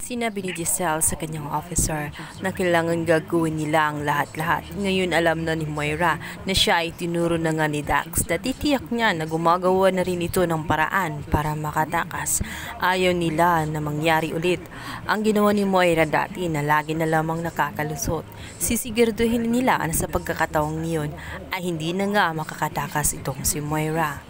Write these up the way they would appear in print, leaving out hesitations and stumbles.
Sinabi ni Giselle sa kanyang officer na kailangan gagawin nila ang lahat-lahat. Ngayon alam na ni Moira na siya ay tinuro na nga ni Dax na titiyak niya na gumagawa na rin ito ng paraan para makatakas. Ayaw nila na mangyari ulit ang ginawa ni Moira dati na lagi na lamang nakakalusot. Sisiguraduhin nila na sa pagkakataong niyon ay hindi na nga makakatakas itong si Moira.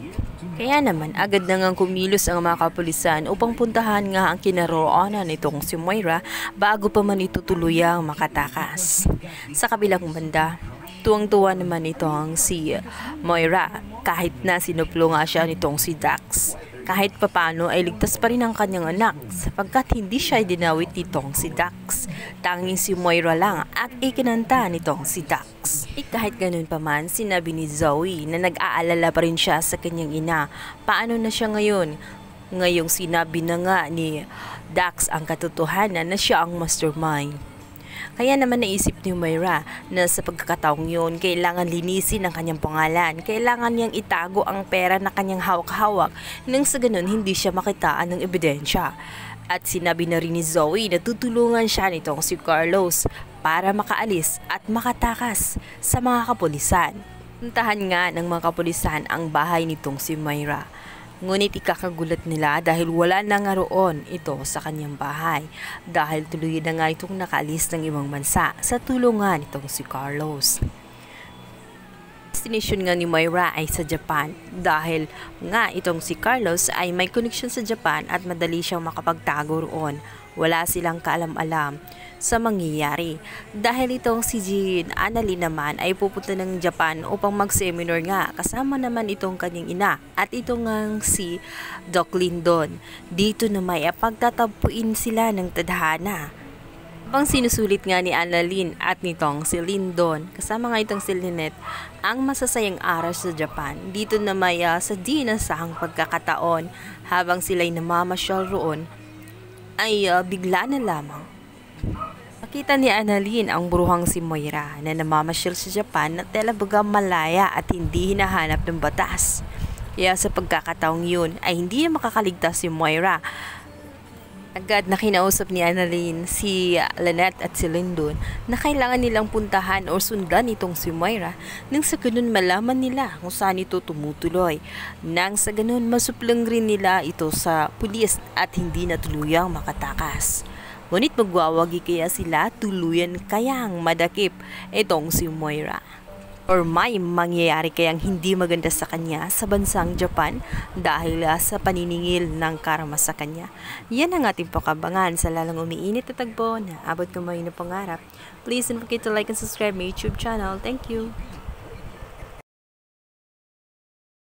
Kaya naman agad na ngang kumilos ang mga kapulisan upang puntahan nga ang kinaroonan nitong si Moira bago pa man ito tuluyang makatakas. Sa kabilang banda, tuwang-tuwa naman itong si Moira kahit na sinuplo nga siya nitong si Dax. Kahit papano ay ligtas pa rin ang kanyang anak sapagkat hindi siya dinawit nitong si Dax. Tanging si Moira lang at ikinanta nitong si Dax. Kahit ganun pa man, sinabi ni Zoe na nag-aalala pa rin siya sa kanyang ina. Paano na siya ngayon? Ngayong sinabi na nga ni Dax ang katotohanan na siya ang mastermind. Kaya naman naisip ni Moira na sa pagkakataong yun, kailangan linisin ang kanyang pangalan. Kailangan niyang itago ang pera na kanyang hawak-hawak nang sa ganun hindi siya makitaan ng ebidensya. At sinabi na rin ni Zoe na tutulungan siya nitong si Carlos para makaalis at makatakas sa mga kapulisan. Puntahan nga ng mga kapulisan ang bahay nitong si Moira. Ngunit ikakagulat nila dahil wala na nga roon ito sa kanyang bahay dahil tuloy na nga itong nakaalis ng ibang bansa sa tulungan nitong si Carlos. Destination nga ni Moira ay sa Japan dahil nga itong si Carlos ay may connection sa Japan at madali siyang makapagtago roon. Wala silang kaalam-alam sa mangyayari. Dahil itong si Jean Annalyn naman ay pupunta ng Japan upang mag-seminar nga kasama naman itong kanyang ina at itong si Doc Lindon. Dito na may pagtatapuin sila ng tadhana. Habang sinusulit nga ni Annalyn at nitong si Lindon, kasama nga itong si Lynette, ang masasayang araw sa Japan. Dito na may sa dinasahang pagkakataon habang sila'y namamasyal roon ay bigla na lamang makita ni Annalyn ang bruhang si Moira na namamasyal sa Japan na talagang malaya at hindi hinahanap ng batas. Kaya sa pagkakataong yun ay hindi makakaligtas si Moira. Agad na kinausap ni Annalyn si Lynette at si Lindon na kailangan nilang puntahan o sundan itong si Moira nang sa ganun malaman nila kung saan ito tumutuloy. Nang sa ganun masuplang rin nila ito sa pulis at hindi na tuluyang makatakas. Ngunit magwawagi kaya sila tuluyan kayang madakip itong si Moira. Or may mangyayari kayang hindi maganda sa kanya sa bansang Japan dahil sa paniningil ng karma sa kanya. Yan ang ating pakabangan sa lalang umiinit na tagpo na abot kamay na pangarap. Please don't forget to like and subscribe my YouTube channel. Thank you!